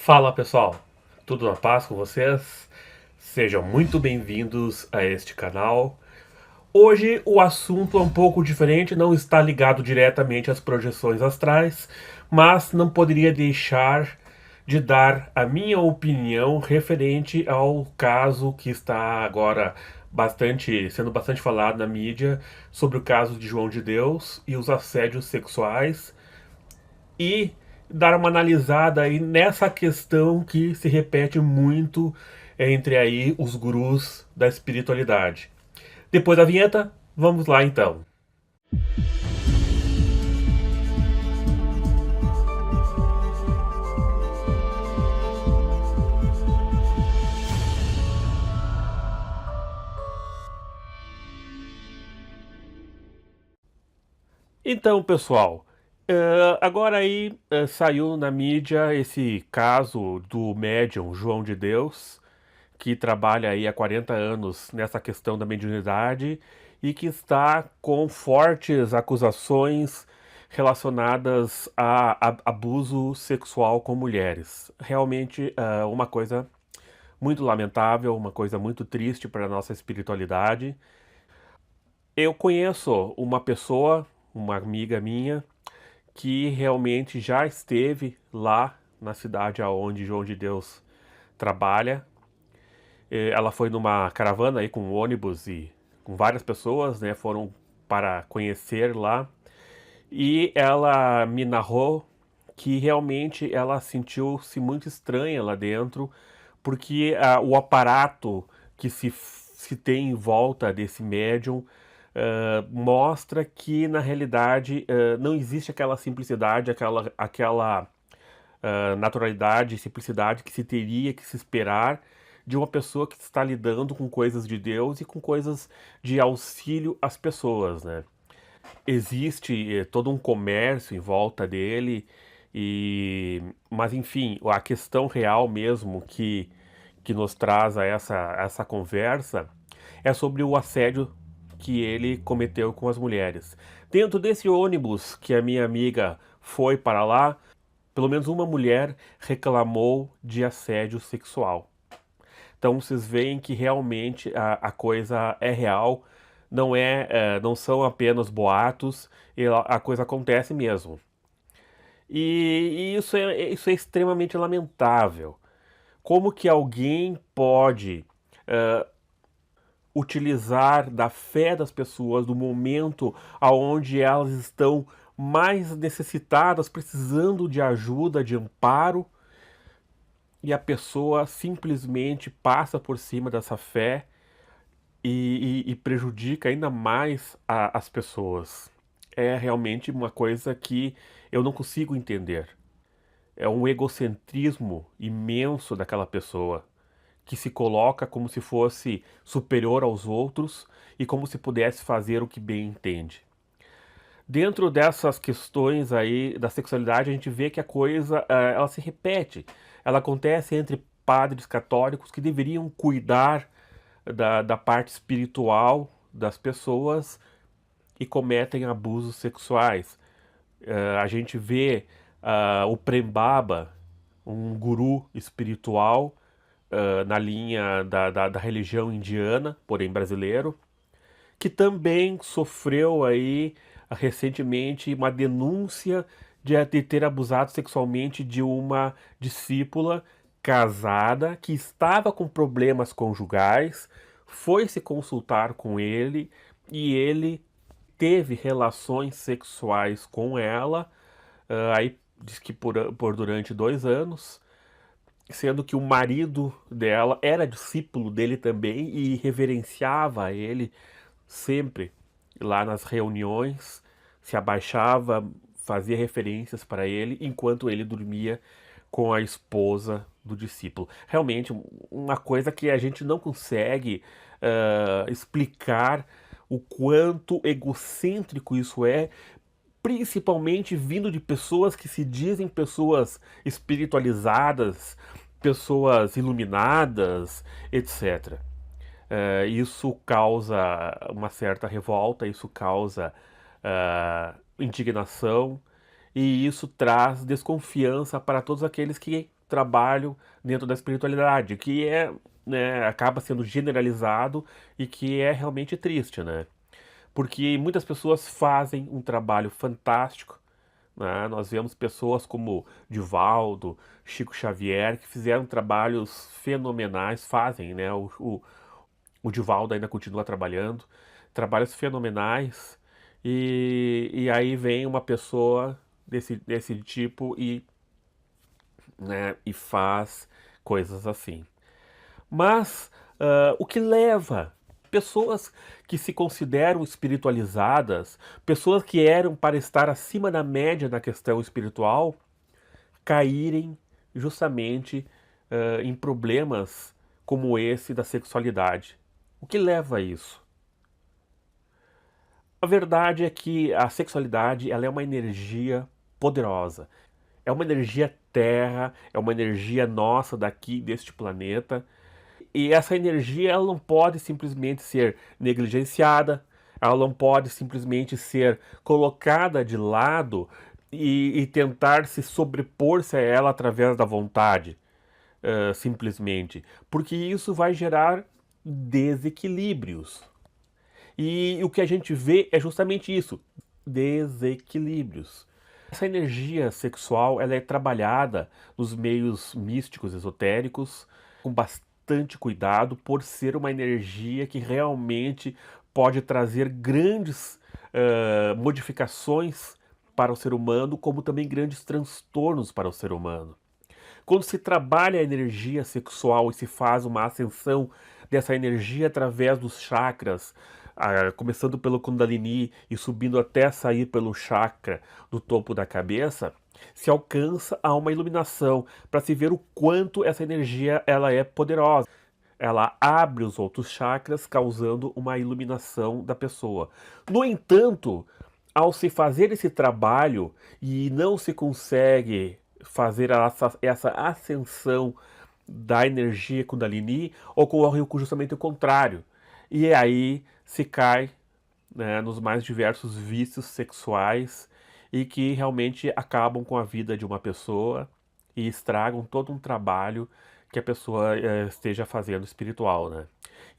Fala pessoal, tudo na paz com vocês? Sejam muito bem-vindos a este canal. Hoje o assunto é um pouco diferente, não está ligado diretamente às projeções astrais, mas não poderia deixar de dar a minha opinião referente ao caso que está agora sendo bastante falado na mídia sobre o caso de João de Deus e os assédios sexuais e dar uma analisada aí nessa questão que se repete muito entre aí os gurus da espiritualidade. Depois da vinheta, vamos lá então. Então, pessoal, agora aí saiu na mídia esse caso do médium João de Deus, que trabalha aí há 40 anos nessa questão da mediunidade e que está com fortes acusações relacionadas a abuso sexual com mulheres. Realmente uma coisa muito lamentável, uma coisa muito triste para a nossa espiritualidade. Eu conheço uma pessoa, uma amiga minha, que realmente já esteve lá na cidade aonde João de Deus trabalha. Ela foi numa caravana aí com um ônibus e com várias pessoas, né? Foram para conhecer lá. E ela me narrou que realmente ela sentiu-se muito estranha lá dentro, porque o aparato que se tem em volta desse médium mostra que na realidade não existe aquela simplicidade, aquela naturalidade e simplicidade que se teria que se esperar de uma pessoa que está lidando com coisas de Deus e com coisas de auxílio às pessoas, né? Existe todo um comércio em volta dele mas enfim, a questão real mesmo que nos traz a essa conversa é sobre o assédio que ele cometeu com as mulheres. Dentro desse ônibus que a minha amiga foi para lá, pelo menos uma mulher reclamou de assédio sexual. Então vocês veem que realmente a coisa é real, não são apenas boatos, a coisa acontece mesmo. E isso é extremamente lamentável. Como que alguém pode utilizar da fé das pessoas, do momento aonde elas estão mais necessitadas, precisando de ajuda, de amparo, e a pessoa simplesmente passa por cima dessa fé e prejudica ainda mais as pessoas. É realmente uma coisa que eu não consigo entender. É um egocentrismo imenso daquela pessoa que se coloca como se fosse superior aos outros e como se pudesse fazer o que bem entende. Dentro dessas questões aí da sexualidade, a gente vê que a coisa ela se repete. Ela acontece entre padres católicos que deveriam cuidar da parte espiritual das pessoas e cometem abusos sexuais. A gente vê o Prembaba, um guru espiritual na linha da religião indiana, porém brasileiro, que também sofreu aí recentemente uma denúncia de ter abusado sexualmente de uma discípula casada que estava com problemas conjugais, foi se consultar com ele e ele teve relações sexuais com ela, aí diz que por durante 2 anos, sendo que o marido dela era discípulo dele também e reverenciava ele sempre lá nas reuniões, se abaixava, fazia referências para ele enquanto ele dormia com a esposa do discípulo. Realmente, uma coisa que a gente não consegue explicar o quanto egocêntrico isso é, principalmente vindo de pessoas que se dizem pessoas espiritualizadas, pessoas iluminadas, etc. Isso causa uma certa revolta, isso causa indignação e isso traz desconfiança para todos aqueles que trabalho dentro da espiritualidade, que é, né, acaba sendo generalizado e que é realmente triste, né? Porque muitas pessoas fazem um trabalho fantástico, né? Nós vemos pessoas como Divaldo, Chico Xavier, que fizeram trabalhos fenomenais, fazem, né? O Divaldo ainda continua trabalhando, trabalhos fenomenais, e aí vem uma pessoa desse tipo e, né, e faz coisas assim. Mas o que leva pessoas que se consideram espiritualizadas, pessoas que eram para estar acima da média na questão espiritual, caírem justamente em problemas como esse da sexualidade? O que leva a isso? A verdade é que a sexualidade ela é uma energia poderosa. É uma energia terra, é uma energia nossa daqui, deste planeta. E essa energia ela não pode simplesmente ser negligenciada, ela não pode simplesmente ser colocada de lado e tentar se sobrepor-se a ela através da vontade, simplesmente. Porque isso vai gerar desequilíbrios. E o que a gente vê é justamente isso, desequilíbrios. Essa energia sexual ela é trabalhada nos meios místicos, esotéricos, com bastante cuidado, por ser uma energia que realmente pode trazer grandes modificações para o ser humano, como também grandes transtornos para o ser humano. Quando se trabalha a energia sexual e se faz uma ascensão dessa energia através dos chakras, começando pelo Kundalini e subindo até sair pelo chakra do topo da cabeça, se alcança a uma iluminação para se ver o quanto essa energia ela é poderosa. Ela abre os outros chakras, causando uma iluminação da pessoa. No entanto, ao se fazer esse trabalho e não se consegue fazer essa ascensão da energia Kundalini, ocorre justamente o contrário. E aí se cai, né, nos mais diversos vícios sexuais e que realmente acabam com a vida de uma pessoa e estragam todo um trabalho que a pessoa esteja fazendo espiritual, né?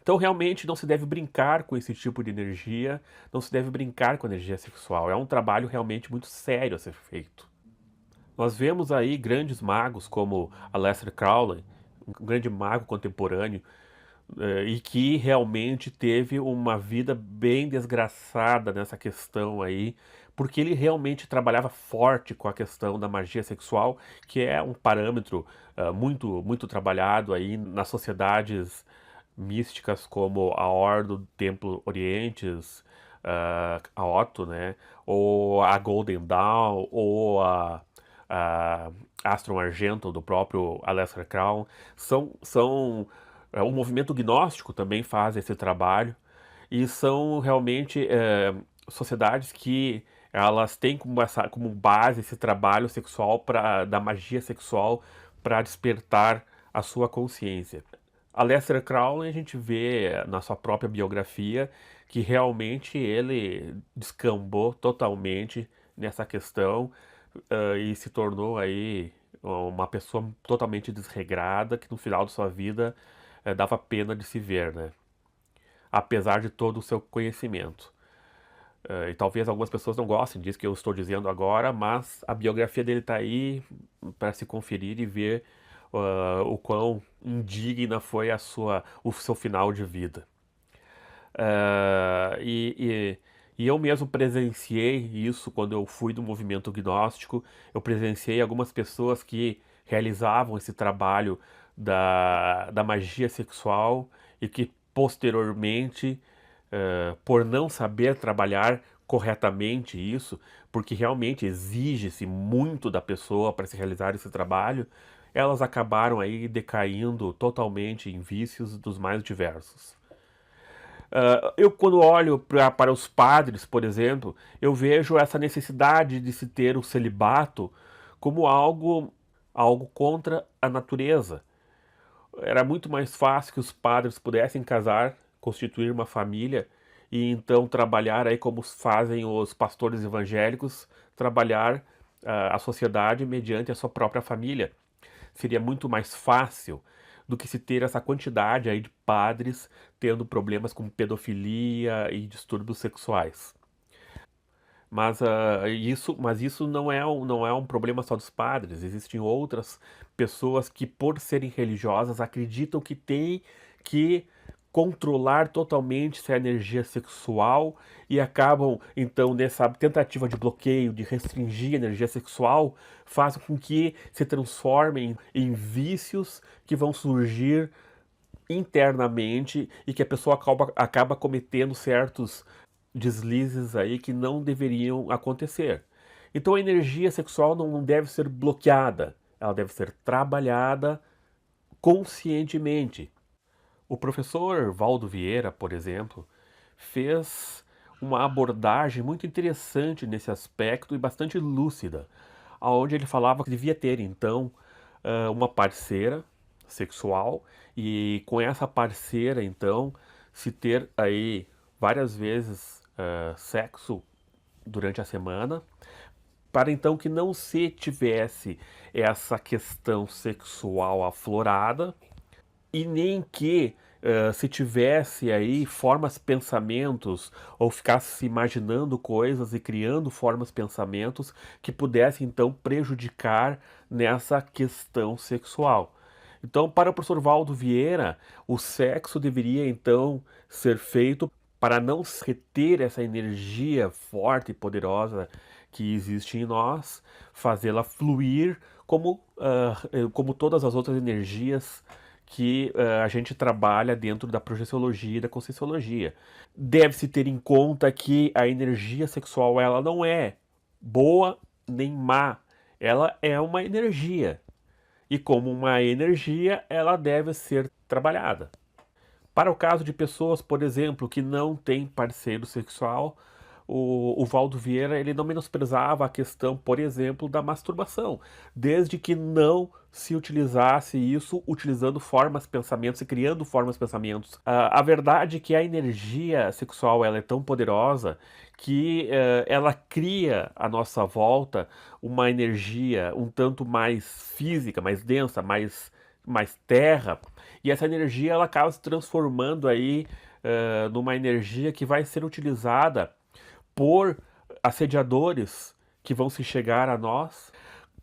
Então realmente não se deve brincar com esse tipo de energia, não se deve brincar com a energia sexual. É um trabalho realmente muito sério a ser feito. Nós vemos aí grandes magos como Aleister Crowley, um grande mago contemporâneo, e que realmente teve uma vida bem desgraçada nessa questão aí, porque ele realmente trabalhava forte com a questão da magia sexual, que é um parâmetro muito trabalhado aí nas sociedades místicas como a Ordem do Templo Orientes, a Otto, né, ou a Golden Dawn, ou a Astrum Argento do próprio Aleister Crowley, são o movimento gnóstico também faz esse trabalho e são realmente sociedades que elas têm como base esse trabalho sexual da magia sexual para despertar a sua consciência. Aleister Crowley a gente vê na sua própria biografia que realmente ele descambou totalmente nessa questão e se tornou aí uma pessoa totalmente desregrada que no final de sua vida dava pena de se ver, né? Apesar de todo o seu conhecimento. E talvez algumas pessoas não gostem disso que eu estou dizendo agora, mas a biografia dele está aí para se conferir e ver o quão indigna foi o seu final de vida. Uh, e, e eu mesmo presenciei isso quando eu fui do movimento gnóstico. Eu presenciei algumas pessoas que realizavam esse trabalho da magia sexual e que posteriormente, por não saber trabalhar corretamente isso, porque realmente exige-se muito da pessoa para se realizar esse trabalho, elas acabaram aí decaindo totalmente em vícios dos mais diversos. Eu, quando olho para os padres, por exemplo, eu vejo essa necessidade de se ter o celibato como algo contra a natureza. Era muito mais fácil que os padres pudessem casar, constituir uma família e então trabalhar aí como fazem os pastores evangélicos, trabalhar a sociedade mediante a sua própria família, seria muito mais fácil do que se ter essa quantidade aí de padres tendo problemas com pedofilia e distúrbios sexuais. Mas isso não é um problema só dos padres. Existem outras pessoas que, por serem religiosas, acreditam que têm que controlar totalmente essa energia sexual e acabam, então, nessa tentativa de bloqueio, de restringir a energia sexual, fazem com que se transformem em vícios que vão surgir internamente e que a pessoa acaba cometendo certos deslizes aí que não deveriam acontecer. Então a energia sexual não deve ser bloqueada, ela deve ser trabalhada conscientemente. O professor Valdo Vieira, por exemplo, fez uma abordagem muito interessante nesse aspecto e bastante lúcida, onde ele falava que devia ter então uma parceira sexual e com essa parceira então se ter aí várias vezes sexo durante a semana, para então que não se tivesse essa questão sexual aflorada e nem que se tivesse aí formas pensamentos ou ficasse se imaginando coisas e criando formas pensamentos que pudessem então prejudicar nessa questão sexual. Então, para o professor Valdo Vieira, o sexo deveria então ser feito para não reter essa energia forte e poderosa que existe em nós, fazê-la fluir como todas as outras energias que a gente trabalha dentro da projeciologia e da conscienciologia. Deve-se ter em conta que a energia sexual ela não é boa nem má, ela é uma energia. E como uma energia, ela deve ser trabalhada. Para o caso de pessoas, por exemplo, que não têm parceiro sexual, o Valdo Vieira ele não menosprezava a questão, por exemplo, da masturbação, desde que não se utilizasse isso utilizando formas, pensamentos e criando formas, pensamentos. A verdade é que a energia sexual ela é tão poderosa que ela cria à nossa volta uma energia um tanto mais física, mais densa, mais terra, e essa energia ela acaba se transformando aí numa energia que vai ser utilizada por assediadores que vão se chegar a nós,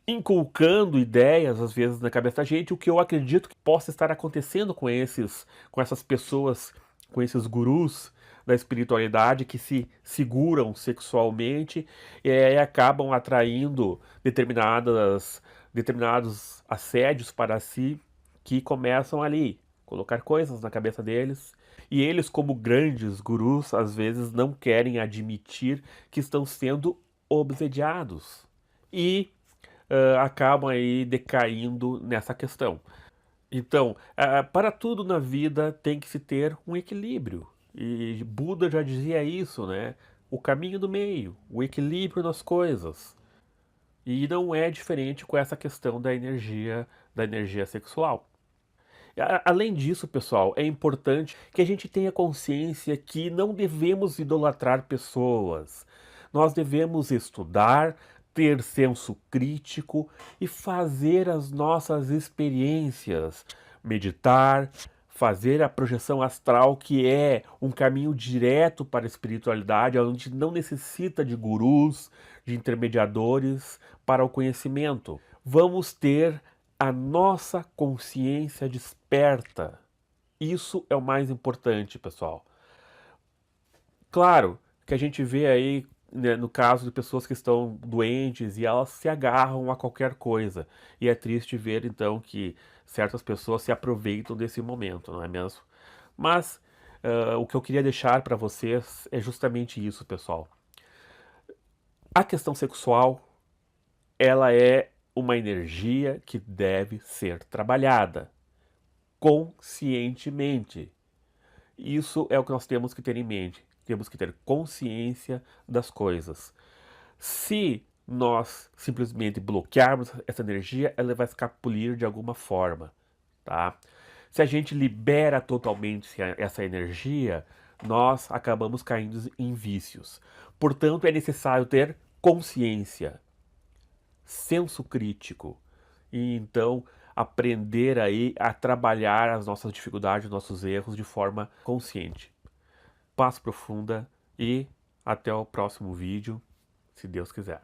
inculcando ideias às vezes na cabeça da gente, o que eu acredito que possa estar acontecendo com essas pessoas, com esses gurus da espiritualidade que se seguram sexualmente e aí acabam atraindo determinados assédios para si que começam ali colocar coisas na cabeça deles. E eles, como grandes gurus, às vezes não querem admitir que estão sendo obsediados e acabam aí decaindo nessa questão. Então, para tudo na vida tem que se ter um equilíbrio. E Buda já dizia isso, né? O caminho do meio, o equilíbrio nas coisas. E não é diferente com essa questão da energia sexual. Além disso, pessoal, é importante que a gente tenha consciência que não devemos idolatrar pessoas. Nós devemos estudar, ter senso crítico e fazer as nossas experiências, meditar, fazer a projeção astral, que é um caminho direto para a espiritualidade, onde não necessita de gurus, de intermediadores para o conhecimento. Vamos ter a nossa consciência desperta. Isso é o mais importante, pessoal. Claro que a gente vê aí, né, no caso de pessoas que estão doentes e elas se agarram a qualquer coisa. E é triste ver, então, que certas pessoas se aproveitam desse momento, não é mesmo? Mas o que eu queria deixar para vocês é justamente isso, pessoal. A questão sexual, ela é uma energia que deve ser trabalhada conscientemente. Isso é o que nós temos que ter em mente. Temos que ter consciência das coisas. Se nós simplesmente bloquearmos essa energia, ela vai escapulir de alguma forma, tá? Se a gente libera totalmente essa energia, nós acabamos caindo em vícios. Portanto, é necessário ter consciência, senso crítico. E então aprender aí a trabalhar as nossas dificuldades, os nossos erros de forma consciente. Paz profunda e até o próximo vídeo, se Deus quiser.